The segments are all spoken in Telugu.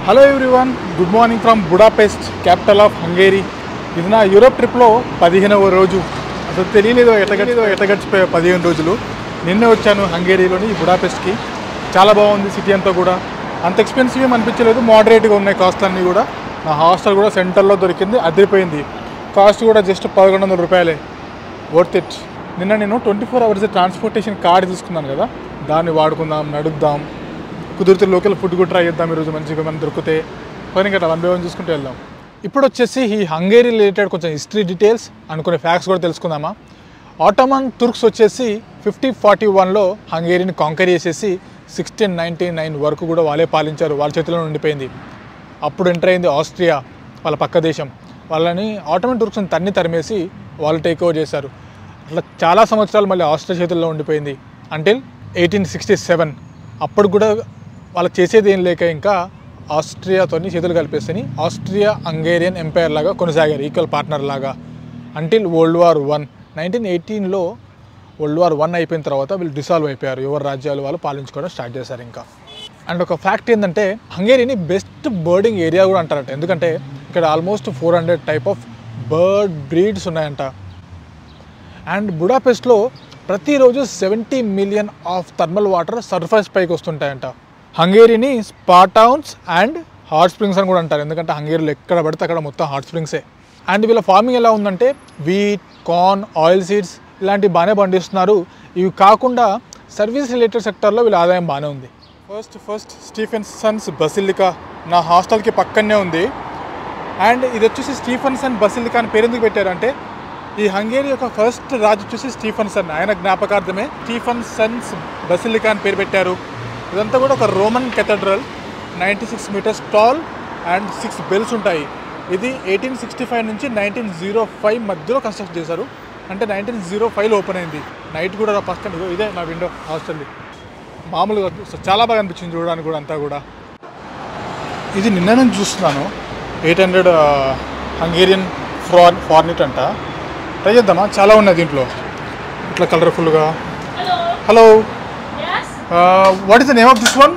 Hello everyone, good morning from Budapest, capital of Hungary. ఇది నా యూరోప్ ట్రిప్లో 15వ రోజు. అసలు తెలియలేదు ఎట్ట గడిచిపోయా 15 రోజులు. నిన్నే వచ్చాను హంగేరీలోని బుడాపెస్ట్కి. చాలా బాగుంది సిటీ అంతా కూడా. అంత ఎక్స్పెన్సివ్ ఏం అనిపించలేదు, మోడరేట్గా ఉన్నాయి కాస్ట్ అన్నీ కూడా. నా హాస్టల్ కూడా సెంటర్లో దొరికింది, అదిరిపోయింది. కాస్ట్ కూడా జస్ట్ 1100 రూపాయలే, వర్త్ ఇట్. నిన్న నేను 24 అవర్స్ ట్రాన్స్పోర్టేషన్ కార్డు తీసుకున్నాను కదా, దాన్ని వాడుకుందాం, నడుద్దాం, కుదిరితే లోకల్ ఫుడ్ కూడా ట్రై చేద్దాం. ఈరోజు మంచిగా మనం దొరికితే పని గట్రా 1 by 1 చూసుకుంటూ వెళ్దాం. ఇప్పుడు వచ్చేసి ఈ హంగేరీ రిలేటెడ్ కొంచెం హిస్టరీ డీటెయిల్స్ అనుకునే ఫ్యాక్ట్స్ కూడా తెలుసుకుందామా. ఆటోమన్ తుర్క్స్ వచ్చేసి 1541లో హంగేరీని కాంకర్ చేసేసి 1699 వరకు కూడా వాళ్ళే పాలించారు, వాళ్ళ చేతిలో ఉండిపోయింది. అప్పుడు ఎంటర్ అయింది ఆస్ట్రియా, వాళ్ళ పక్క దేశం. వాళ్ళని ఆటోమన్ తుర్క్స్ని తరిమేసి వాళ్ళు టేక్ ఓవర్ చేశారు. అట్లా చాలా సంవత్సరాలు మళ్ళీ ఆస్ట్రియా చేతుల్లో ఉండిపోయింది అంటిల్ 1867. అప్పుడు కూడా వాళ్ళకి చేసేది ఏం లేక ఇంకా ఆస్ట్రియాతో చేతులు కలిపేస్తని ఆస్ట్రియా హంగేరియన్ ఎంపైర్ లాగా కొనసాగారు, ఈక్వల్ పార్ట్నర్ లాగా అంటిల్ వరల్డ్ వార్ 1. 1918లో వరల్డ్ వార్ 1 అయిపోయిన తర్వాత వీళ్ళు డిసాల్వ్ అయిపోయారు, ఎవరు రాజ్యాలు వాళ్ళు పాలించుకోవడం స్టార్ట్ చేశారు ఇంకా. అండ్ ఒక ఫ్యాక్ట్ ఏంటంటే హంగేరీని బెస్ట్ బర్డింగ్ ఏరియా కూడా అంటారట, ఎందుకంటే ఇక్కడ almost 400 type of bird breeds ఉన్నాయంట. అండ్ బుడాపెస్ట్లో ప్రతిరోజు 70 million of thermal water surface పైకి వస్తుంటాయంట. హంగేరీని spa towns and hot springs అని కూడా అంటారు, ఎందుకంటే హంగేరీలో ఎక్కడ పడితే అక్కడ మొత్తం హాట్ స్ప్రింగ్సే. అండ్ వీళ్ళ ఫార్మింగ్ ఎలా ఉందంటే వీట్, కార్న్, ఆయిల్ సీడ్స్ ఇలాంటివి బాగానే పండిస్తున్నారు. ఇవి కాకుండా సర్వీస్ రిలేటెడ్ సెక్టర్లో వీళ్ళ ఆదాయం బాగానే ఉంది. ఫస్ట్ స్టీఫెన్సన్స్ బసిలికా నా హాస్టల్కి పక్కనే ఉంది. అండ్ ఇది వచ్చేసి స్టీఫెన్సన్ బసిలికా అని పేరు ఎందుకు పెట్టారంటే ఈ హంగేరీ యొక్క ఫస్ట్ రాజు వచ్చేసి స్టీఫెన్సన్, ఆయన జ్ఞాపకార్థమే స్టీఫెన్సన్స్ బసిలికా అని పేరు పెట్టారు. ఇదంతా కూడా ఒక Roman cathedral, 96 metres tall and 6 bells ఉంటాయి. ఇది 1865 నుంచి 1905 మధ్యలో కన్స్ట్రక్ట్ చేశారు, అంటే 1905లో ఓపెన్ అయింది. నైట్ కూడా ఫస్ట్ టైం ఇదే నా విండో హాస్టల్ది. మామూలుగా చాలా బాగా అనిపించింది చూడడానికి కూడా అంతా కూడా. ఇది నిన్న నేను చూస్తున్నాను, 800 హంగేరియన్ ఫార్నిట్ అంట. ట్రై చేద్దామా, చాలా ఉన్నాయి దీంట్లో ఇట్లా కలర్ఫుల్గా. Hello, what is the name of this one?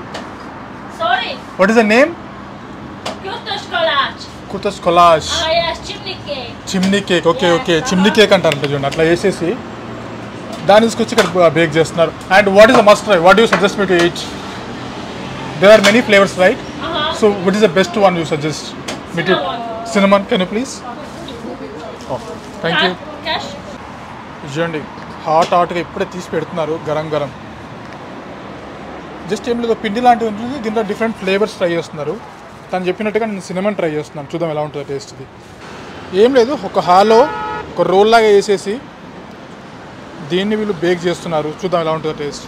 Sorry. What is the name? కుతస్ కొలాజ్. Yes, chimney cake. Chimney cake. Okay okay, chimney cake అంటారంట చూడండి. అట్లా వేసేసి దాన్ని తీసుకొచ్చి ఇక్కడ బేక్ చేస్తున్నారు. And what is the must try? What you suggest me to eat? There are many flavours right? So what is the best one you suggest me to? Cinnamon, can you please? Thank you. Cash. చూడండి, హాట్గా ఇప్పుడే తీసి పెడుతున్నారు, గరం గరం. జస్ట్ ఏం లేదు, పిండి లాంటివి ఉంటుంది, దీంట్లో డిఫరెంట్ ఫ్లేవర్స్ ట్రై చేస్తున్నారు. తను చెప్పినట్టుగా నేను సినమన్ ట్రై చేస్తున్నాను, చూద్దాం ఎలా ఉంటుందో టేస్ట్. ఇది ఏం లేదు, ఒక హాలో ఒక రోల్ లాగా వేసేసి దీన్ని వీళ్ళు బేక్ చేస్తున్నారు, చూద్దాం ఎలా ఉంటుందో టేస్ట్.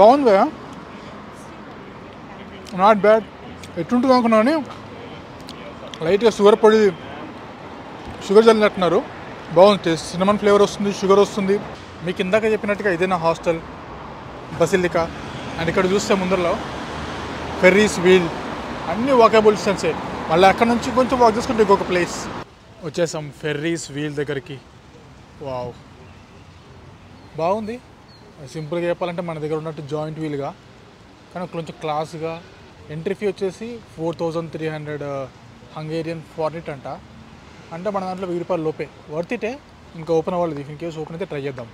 బాగుంది కదా, నాట్ బ్యాడ్. ఎట్లుంటుంది అనుకున్నాను, లైట్గా షుగర్ చల్లినట్టున్నారు. బాగుంది టేస్ట్, సినమన్ ఫ్లేవర్ వస్తుంది, షుగర్ వస్తుంది. మీకు ఇందాక చెప్పినట్టుగా ఇదే నా హాస్టల్ బసిలికా. అండ్ ఇక్కడ చూస్తే ముందరలో ఫెర్రీస్ వీల్, అన్నీ వాకబుల్ డిస్టెన్సే. మళ్ళీ అక్కడ నుంచి కొంచెం వాక్ చేసుకుంటే ఇంకొక ప్లేస్ వచ్చేసాం ఫెర్రీస్ వీల్ దగ్గరికి. వావ్, బాగుంది. సింపుల్గా చెప్పాలంటే మన దగ్గర ఉన్నట్టు జాయింట్ వీల్గా, కానీ కొంచెం క్లాస్గా. ఎంట్రీ ఫీ వచ్చేసి 4300 హంగేరియన్ ఫార్నిట్ అంట, అంటే మన దాంట్లో 1000 రూపాయల లోపే. వర్త్ ఇటే. ఇంకా ఓపెన్ అవ్వలేదు, ఇన్ కేసు ఓపెన్ అయితే ట్రై చేద్దాం.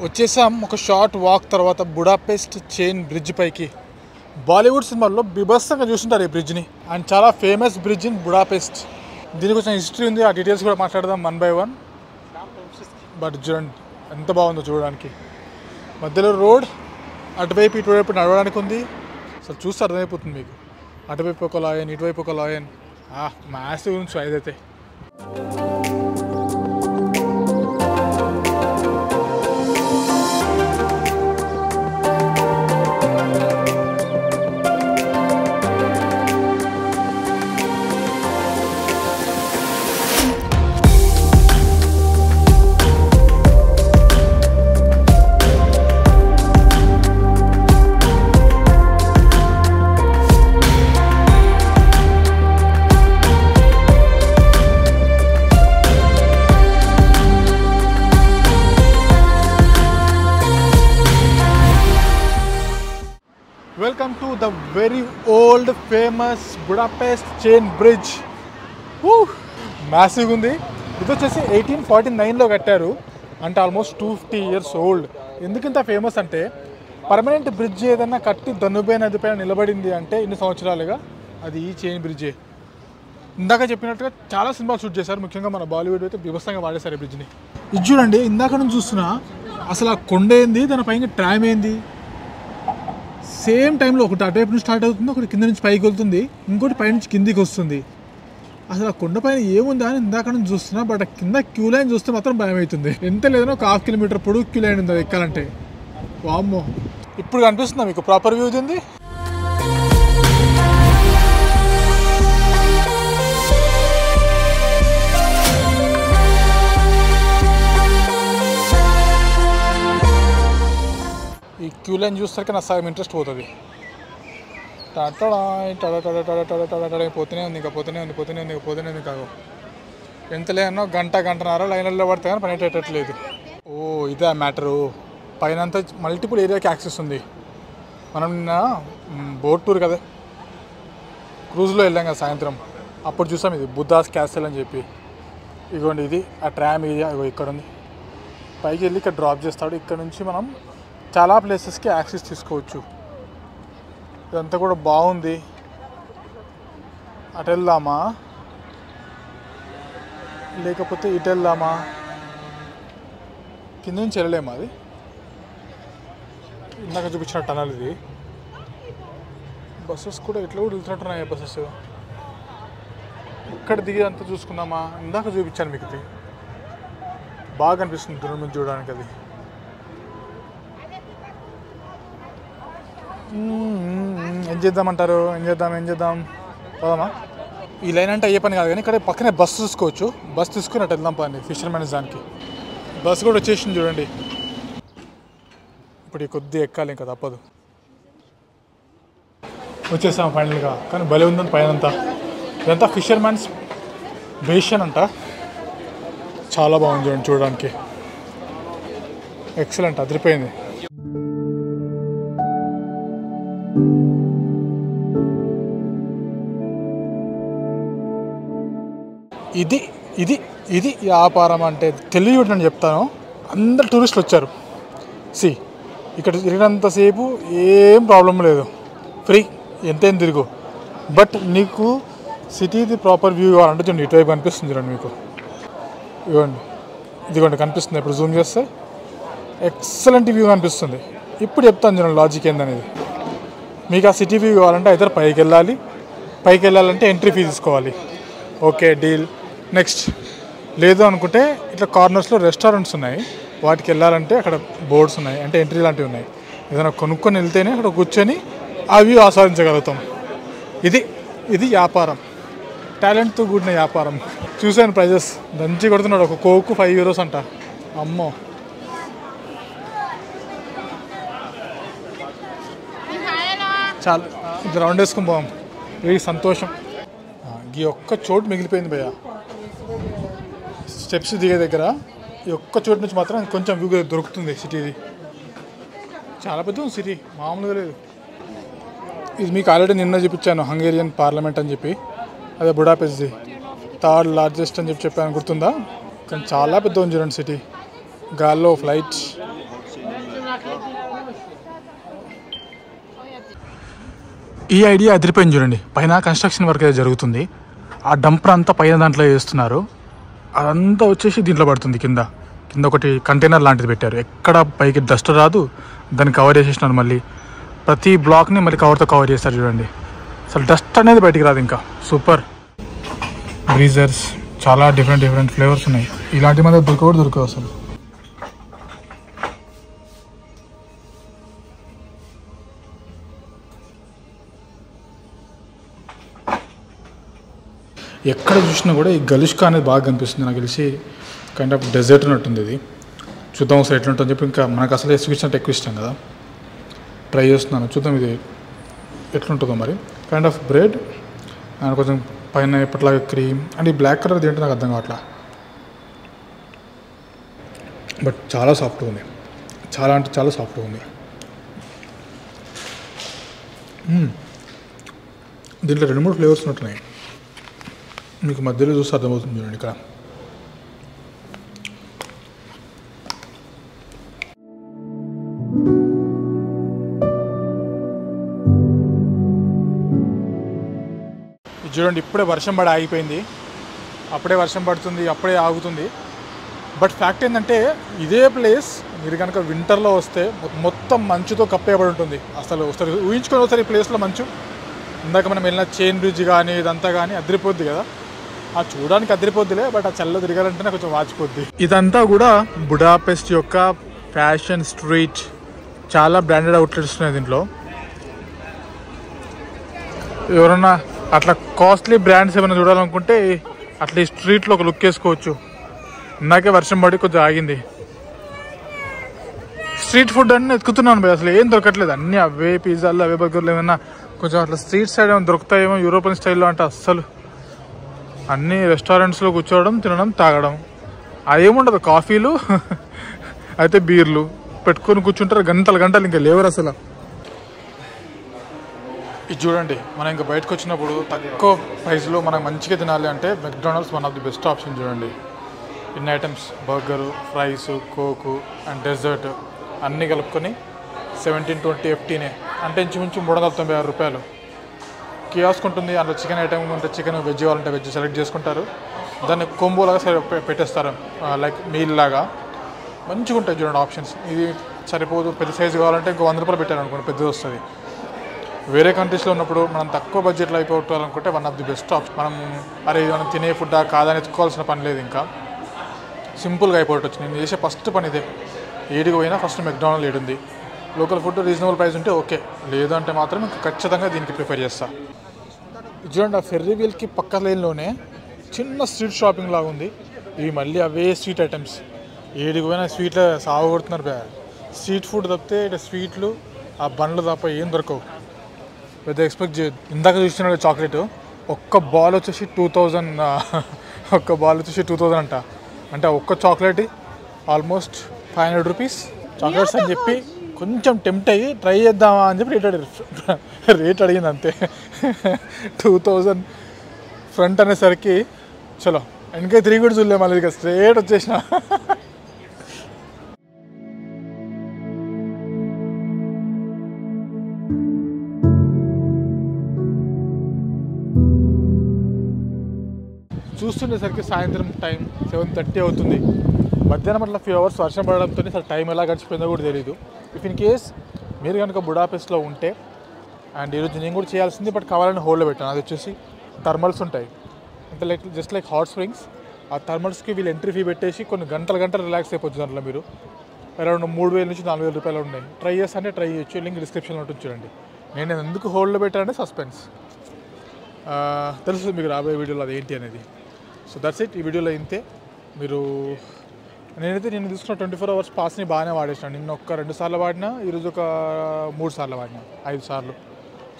వచ్చేసాం ఒక షార్ట్ వాక్ తర్వాత బుడాపెస్ట్ చైన్ బ్రిడ్జ్ పైకి. బాలీవుడ్ సినిమాల్లో బీభత్సంగా చూస్తుంటారు ఈ బ్రిడ్జ్ని, అండ్ చాలా ఫేమస్ బ్రిడ్జ్ ఇన్ బుడాపెస్ట్. దీనికి కొంచెం హిస్టరీ ఉంది, ఆ డీటెయిల్స్ కూడా మాట్లాడదాం 1 by 1. బట్ చూడండి ఎంత బాగుందో చూడడానికి. మధ్యలో రోడ్, అటువైపు ఇటువైపు నడవడానికి ఉంది. అసలు చూస్తే అర్థమైపోతుంది మీకు, అటువైపు ఒక లాయన్, ఇటువైపు ఒక లాయన్. మ్యాసివ్ గురించి అదైతే. Welcome to the very old famous Budapest chain bridge. మ్యాసివ్గా ఉంది. ఇది వచ్చేసి 1849లో కట్టారు, అంటే ఆల్మోస్ట్ 250 years ఓల్డ్. ఎందుకంత ఫేమస్ అంటే పర్మనెంట్ బ్రిడ్జ్ ఏదైనా కట్టి దన్నుబే నది పైన నిలబడింది అంటే ఇన్ని సంవత్సరాలుగా అది ఈ చైన్ బ్రిడ్జే. ఇందాక చెప్పినట్టుగా చాలా సినిమాలు షూట్ చేశారు, ముఖ్యంగా మన బాలీవుడ్ అయితే బీభత్సంగా వాడేశారు ఈ బ్రిడ్జ్ని. ఇది చూడండి, ఇందాక నుంచి చూస్తున్నా అసలు ఆ కొండ ఏంది, దానిపైన ట్రామ్ ఏంది, సేమ్ టైంలో ఒకటి అటువైపు నుంచి స్టార్ట్ అవుతుంది, ఒకటి కింద నుంచి పైకి వెళ్తుంది, ఇంకోటి పై నుంచి కిందికి వస్తుంది. అసలు ఆ కొండపైన ఏముందా అని ఇందాక నుంచి చూస్తున్నా, బట్ కింద క్యూ లైన్ చూస్తే మాత్రం భయం అవుతుంది. ఎంత లేదనో 1/2 kilometer పొడుగు క్యూ లైన్ ఉంది ఎక్కాలంటే. వామ్మో, ఇప్పుడు కనిపిస్తుందా మీకు ప్రాపర్ వ్యూ ఉంది? ఈ క్యూ లైన్ చూస్తే నాకు సగం ఇంట్రెస్ట్ పోతుంది. పోతూనే ఉంది, ఇంకా పోతూనే ఉంది కాదు. ఎంత లేదన్నా గంటన్నర లైన్లలో పడితే కానీ పని అయ్యేటట్లేదు. ఓ ఇదే మ్యాటరు. పైన అంతా మల్టిపుల్ ఏరియాకి యాక్సెస్ ఉంది. మనం నిన్న బోట్ టూర్ కదా, క్రూజ్లో వెళ్ళాం కదా సాయంత్రం, అప్పుడు చూసాం ఇది బుద్ధాస్ క్యాసిల్ అని చెప్పి. ఇదిగోండి ఇది ఆ ట్రామ్ ఏరియా, ఇగో ఇక్కడ ఉంది. పైకి వెళ్ళి ఇక్కడ డ్రాప్ చేస్తాడు. ఇక్కడ నుంచి మనం చాలా ప్లేసెస్కి యాక్సెస్ తీసుకోవచ్చు. ఇదంతా కూడా బాగుంది. అటు వెళ్దామా లేకపోతే ఇటు వెళ్దామా? కింద నుంచి వెళ్ళలేమా? అది ఇందాక చూపించిన టనల్ ఇది. బస్సెస్ కూడా ఇట్లా కూడా వెళ్తున్నట్టున్నాయి బస్సెస్. ఇక్కడ దిగి అంతా చూసుకుందామా? ఇందాక చూపించాను మీకు, ఇది బాగా అనిపిస్తుంది దూరం నుంచి చూడడానికి. అది ఏం చేద్దామంటారు? ఏం చేద్దాం పోదామా? ఈ లైన్ అంటే అయ్యే పని కాదు, కానీ ఇక్కడ పక్కనే బస్సు చూసుకోవచ్చు. బస్ తీసుకుని అటు వెళ్దాం పని ఫిషర్మెన్స్ దానికి. బస్సు కూడా వచ్చేసింది చూడండి. ఇప్పుడు ఈ కొద్ది ఎక్కాలి, ఇంకా తప్పదు. వచ్చేసాం ఫైనల్గా. కానీ భలే ఉందని పైన అంతా. ఇదంతా ఫిషర్మెన్స్ బేషన్ అంట. చాలా బాగుంది చూడండి, చూడడానికి ఎక్సలెంట్, అదిరిపోయింది. ఇది ఇది ఇది వ్యాపారం అంటే తెలియదు అని చెప్తాను. అందరు టూరిస్టులు వచ్చారు. ఇక్కడ తిరిగినంతసేపు ఏం ప్రాబ్లం లేదు, ఫ్రీ, ఎంతేం తిరుగు. బట్ నీకు సిటీది ప్రాపర్ వ్యూ కావాలంటే చూడండి, ఇటువైపు కనిపిస్తుంది చూడండి మీకు. ఇదిగోండి కనిపిస్తుంది. ఇప్పుడు జూమ్ చేస్తే ఎక్సలెంట్ వ్యూ కనిపిస్తుంది. ఇప్పుడు చెప్తాను చూడండి లాజిక్ ఏందనేది. మీకు ఆ సిటీ వ్యూ కావాలంటే అయితే పైకి వెళ్ళాలంటే ఎంట్రీ ఫీ తీసుకోవాలి. Okay, deal. నెక్స్ట్ లేదు అనుకుంటే ఇట్లా కార్నర్స్లో రెస్టారెంట్స్ ఉన్నాయి, వాటికి వెళ్ళాలంటే అక్కడ బోర్డ్స్ ఉన్నాయి, అంటే ఎంట్రీ లాంటివి ఉన్నాయి. ఏదైనా కొనుక్కొని వెళ్తేనే అక్కడ కూర్చొని ఆ వ్యూ ఆస్వాదించగలుగుతాం. ఇది వ్యాపారం, టాలెంట్తో కూడిన వ్యాపారం. చూసాను ప్రైజెస్ దంచి కొడుతున్నాడు. ఒక కోక్ 5 euros అంట. అమ్మో, చాలా. ఇది రౌండ్ వేసుకుని పోదాం. వెరీ సంతోషం. ఈ ఒక్క చోటు మిగిలిపోయింది భయ్య, స్టెప్స్ దిగే దగ్గర. ఈ ఒక్క చోటు నుంచి మాత్రం కొంచెం వ్యూ దొరుకుతుంది సిటీది. చాలా పెద్ద ఉంది సిటీ, మామూలుగా లేదు. ఇది మీకు ఆల్రెడీ నిన్న చూపించాను, హంగేరియన్ పార్లమెంట్ అని చెప్పి. అదే బుడాపెస్ట్ది 3rd largest అని చెప్పాను, గుర్తుందా? కానీ చాలా పెద్ద ఉంది చూడండి సిటీ. గాల్లో ఫ్లైట్స్. ఈ ఐడియా అదిరిపోయింది చూడండి. పైన కన్స్ట్రక్షన్ వర్క్ అయితే జరుగుతుంది. ఆ డంపర్ అంతా పైన దాంట్లో వేస్తున్నారు. అదంతా వచ్చేసి దీంట్లో పడుతుంది. కింద ఒకటి కంటైనర్ లాంటిది పెట్టారు. ఎక్కడ పైకి డస్ట్ రాదు, దాన్ని కవర్ చేసేసినారు. మళ్ళీ ప్రతి బ్లాక్ని మళ్ళీ కవర్తో కవర్ చేస్తారు చూడండి. అసలు డస్ట్ అనేది బయటికి రాదు. ఇంకా సూపర్. బ్రీజర్స్ చాలా డిఫరెంట్ ఫ్లేవర్స్ ఉన్నాయి. ఇలాంటి మీద దొరకవు అసలు. ఎక్కడ చూసినా కూడా ఈ గలిష్కా అనేది బాగా కనిపిస్తుంది. నాకు తెలిసి కైండ్ ఆఫ్ డెజర్ట్ ఉన్నట్టుంది. ఇది చూద్దాం ఒకసారి ఎట్లుంటుందని చెప్పి. ఇంకా మనకు అసలు స్వీట్స్ అంటే ఎక్కువ ఇష్టం కదా, ట్రై చేస్తున్నాను. చూద్దాం ఇది ఎట్లుంటుందో మరి. కైండ్ ఆఫ్ బ్రెడ్ అండ్ కొంచెం పైన ఎప్పటిలాగా క్రీమ్. అండ్ ఈ బ్లాక్ కలర్ ఏంటో నాకు అర్థం కావట్లా, బట్ చాలా సాఫ్ట్గా ఉంది. చాలా అంటే చాలా సాఫ్ట్గా ఉంది. దీంట్లో 2-3 ఫ్లేవర్స్ ఉంటున్నాయి. మీకు మధ్యలో చూస్తే అర్థమవుతుంది చూడండి. ఇక్కడ చూడండి, ఇప్పుడే వర్షం పడి ఆగిపోయింది. అప్పుడే వర్షం పడుతుంది, అప్పుడే ఆగుతుంది. బట్ ఫ్యాక్ట్ ఏంటంటే ఇదే ప్లేస్ మీరు కనుక వింటర్లో వస్తే మొత్తం మంచుతో కప్పేయబడి ఉంటుంది. అసలు ఒకసారి ఊహించుకొని ఒకసారి ఈ ప్లేస్లో మంచు. ఇందాక మనం వెళ్ళిన చైన్ బ్రిడ్జ్ కానీ ఇదంతా కానీ అదిరిపోద్ది కదా. ఆ చూడడానికి అదిరిపోద్దిలే, బట్ ఆ చల్ల తిరగాలంటేనే కొంచెం వాచిపోద్ది. ఇదంతా కూడా బుడాపెస్ట్ యొక్క ఫ్యాషన్ స్ట్రీట్. చాలా బ్రాండెడ్ అవుట్లెట్స్ ఉన్నాయి దీంట్లో. ఎవరన్నా అట్లా కాస్ట్లీ బ్రాండ్స్ ఏమైనా చూడాలనుకుంటే అట్లా ఈ స్ట్రీట్లో ఒక లుక్ వేసుకోవచ్చు. ఇందాకే వర్షం పడి కొంచెం ఆగింది. స్ట్రీట్ ఫుడ్ అన్నీ ఎత్తుకుతున్నాను భయ్, అసలు ఏం దొరకట్లేదు. అన్నీ అవే పిజ్జాలు, అవే బర్గర్లు. ఏమైనా కొంచెం అట్లా స్ట్రీట్ సైడ్ ఏమైనా దొరుకుతాయేమో యూరోపియన్ స్టైల్లో అంటే అస్సలు. అన్నీ రెస్టారెంట్స్లో కూర్చోవడం, తినడం, తాగడం. అదేముండదు, కాఫీలు అయితే బీర్లు పెట్టుకొని కూర్చుంటారు గంటలు గంటలు, ఇంకా లేవరు అసలు. ఇది చూడండి, మనం ఇంకా బయటకు వచ్చినప్పుడు తక్కువ ప్రైస్లో మనకు మంచిగా తినాలి అంటే McDonald's one of the best option. చూడండి, ఇన్ని items, burger, fries, coke and dessert అన్నీ కలుపుకొని 17-20 FTనే, అంటే ఇంచుమించు 396 రూపాయలు. కియాస్క్ ఉంటుంది, అందులో చికెన్ ఐటమ్ ఉంటే చికెన్, వెజ్ కావాలంటే వెజ్ సెలెక్ట్ చేసుకుంటారు. దాన్ని కొంబోలాగా పెట్టేస్తారు, లైక్ మీల్ లాగా. మంచిగా ఉంటాయి చూడండి ఆప్షన్స్. ఇది సరిపోదు, పెద్ద సైజు కావాలంటే ఇంకో 100 రూపాయలు పెట్టారు అనుకోండి, పెద్దది వస్తుంది. వేరే కంట్రీస్లో ఉన్నప్పుడు మనం తక్కువ బడ్జెట్లో అయిపోవాలనుకుంటే one of the best option. మనం అరే ఇది మనం తినే ఫుడ్డా కాదని ఎత్తుకోవాల్సిన పని లేదు, ఇంకా సింపుల్గా అయిపోవచ్చు. నేను చేసే ఫస్ట్ పని ఇదే. ఏడికి పోయినా ఫస్ట్ మెక్డానల్డ్ ఏడుంది, లోకల్ ఫుడ్ రీజనబుల్ ప్రైస్ ఉంటే ఓకే, లేదంటే మాత్రం ఇంకా ఖచ్చితంగా దీనికి ప్రిఫర్ చేస్తా. చూడండి, ఆ ఫెర్రీ వీల్కి పక్క లైన్లోనే చిన్న స్ట్రీట్ షాపింగ్ లాగా ఉంది. ఇవి మళ్ళీ అవే స్వీట్ ఐటమ్స్. ఏడికి పోయినా స్వీట్లో సాగు కొడుతున్నారు బే. స్ట్రీట్ ఫుడ్ తప్పితే ఇట్లా స్వీట్లు, ఆ బండ్లు తప్ప ఏం దొరకవు. పెద్ద ఎక్స్పెక్ట్ చేయదు. ఇందాక చూసిన చాక్లెట్ ఒక్క బాల్ వచ్చేసి 2000, ఒక్క బాల్ వచ్చేసి 2000 అంట. అంటే ఒక్క చాక్లెట్ ఆల్మోస్ట్ 500 రూపీస్ చాక్లెట్స్ అని చెప్పి కొంచెం టెంప్ట్ అయ్యి ట్రై చేద్దామా అని చెప్పి రేట్ అడిగింది అంతే. 2000 ఫ్రంట్ అనేసరికి చలో వెనక 3 కూడా చూడలే, మళ్ళీ ఇక స్ట్రేట్ వచ్చేసిన. చూస్తుండేసరికి సాయంత్రం టైం 7:30 అవుతుంది. మధ్యాహ్నం అట్లా ఫ్యూ అవర్స్ వర్షం పడడంతో అసలు టైం ఎలా గడిచిపోయిందో కూడా తెలియదు. ఇఫ్ ఇన్ కేస్ మీరు కనుక బుడాపెస్ట్లో ఉంటే, అండ్ ఈరోజు నేను కూడా చేయాల్సింది బట్ కావాలని హోల్డ్లో పెట్టాను. అది వచ్చేసి థర్మల్స్ ఉంటాయి, అంటే like just like hot springs. ఆ థర్మల్స్కి వీళ్ళు ఎంట్రీ ఫీ పెట్టేసి కొన్ని గంటలు రిలాక్స్ అయిపోతుంది. దాంట్లో మీరు అరౌండ్ 3000 నుంచి 4000 రూపాయలు ఉన్నాయి. ట్రై చేస్తే ట్రై చేయొచ్చు, లింక్ డిస్క్రిప్షన్లో ఉంటుంది చూడండి. నేను ఎందుకు హోల్డ్లో పెట్టానంటే సస్పెన్స్, తెలుస్తుంది మీకు రాబోయే వీడియోలో అది ఏంటి అనేది. So that's it. ఈ వీడియోలో ఇంతే. మీరు నేనైతే నేను తీసుకున్న 24 అవర్స్ పాస్ని బాగానే వాడేసాను. నిన్న ఒక 2 సార్లు వాడినా, ఈరోజు ఒక 3 సార్లు వాడినా, 5 సార్లు.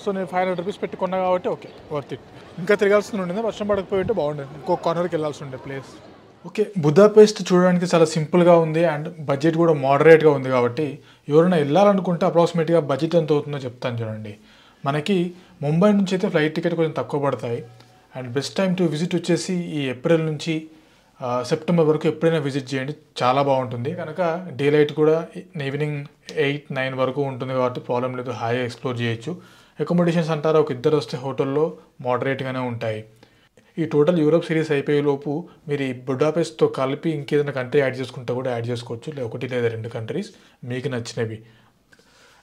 సో నేను 500 రూపీస్ పెట్టుకున్నా కాబట్టి ఓకే, వర్త్ ఇట్. ఇంకా తిరగాల్సి ఉండేది, వర్షం పడకపోయి ఉంటే బాగుండేది, ఇంకో కార్నర్కి వెళ్ళాల్సి ఉండే ప్లేస్. ఓకే, బుడాపెస్ట్ చూడడానికి చాలా సింపుల్గా ఉంది అండ్ బడ్జెట్ కూడా మోడరేట్గా ఉంది. కాబట్టి ఎవరైనా వెళ్ళాలనుకుంటే అప్రాక్సిమేట్గా బడ్జెట్ ఎంత అవుతుందో చెప్తాను చూడండి. మనకి ముంబై నుంచి అయితే ఫ్లైట్ టికెట్ కొంచెం తక్కువ పడతాయి. And best time to visit వచ్చేసి ఈ ఏప్రిల్ నుంచి సెప్టెంబర్ వరకు ఎప్పుడైనా విజిట్ చేయండి, చాలా బాగుంటుంది. కనుక డే లైట్ కూడా ఈవినింగ్ 8-9 వరకు ఉంటుంది కాబట్టి ప్రాబ్లం లేదు, హాయిగా ఎక్స్ప్లోర్ చేయొచ్చు. అకామిడేషన్స్ అంటారా, ఒక 2 వస్తే హోటల్లో మోడరేట్గానే ఉంటాయి. ఈ టోటల్ యూరోప్ సిరీస్ అయిపోయేలోపు మీరు ఈ బుడాపెస్ట్తో కలిపి ఇంకేదైనా కంట్రీ యాడ్ చేసుకుంటే కూడా యాడ్ చేసుకోవచ్చు, 1 లేదా 2 కంట్రీస్ మీకు నచ్చినవి.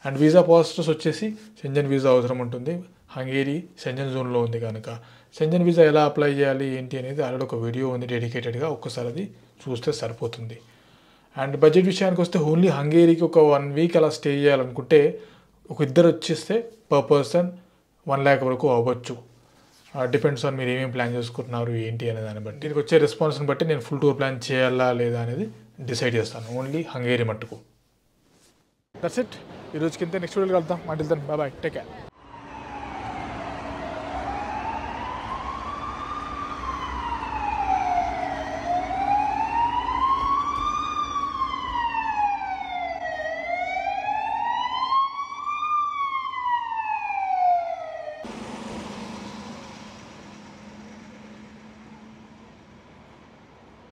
అండ్ వీసా ప్రాసెస్ వచ్చేసి షెంజన్ వీసా అవసరం ఉంటుంది. హంగేరీ షెంజన్ జోన్లో ఉంది కనుక షెంజన్ వీసా ఎలా అప్లై చేయాలి ఏంటి అనేది ఆల్రెడీ ఒక వీడియో ఉంది డెడికేటెడ్గా, ఒక్కసారి అది చూస్తే సరిపోతుంది. అండ్ బడ్జెట్ విషయానికి వస్తే ఓన్లీ హంగేరీకి ఒక 1 వీక్ అలా స్టే చేయాలనుకుంటే ఒక 2 వచ్చేస్తే పర్ పర్సన్ 1 lakh వరకు అవ్వచ్చు. డిపెండ్స్ ఆన్ మీరు ఏమేమి ప్లాన్ చేసుకుంటున్నారు ఏంటి అనే దాన్ని బట్టి, దీనికి వచ్చే రెస్పాన్స్ని బట్టి నేను ఫుల్ టూర్ ప్లాన్ చేయాలా లేదా అనేది డిసైడ్ చేస్తాను, ఓన్లీ హంగేరీ మట్టుకు. That's it. ఈ రోజుకి ఇంతే. నెక్స్ట్ వీడియోలో కలుద్దాం. Until then bye bye, take care.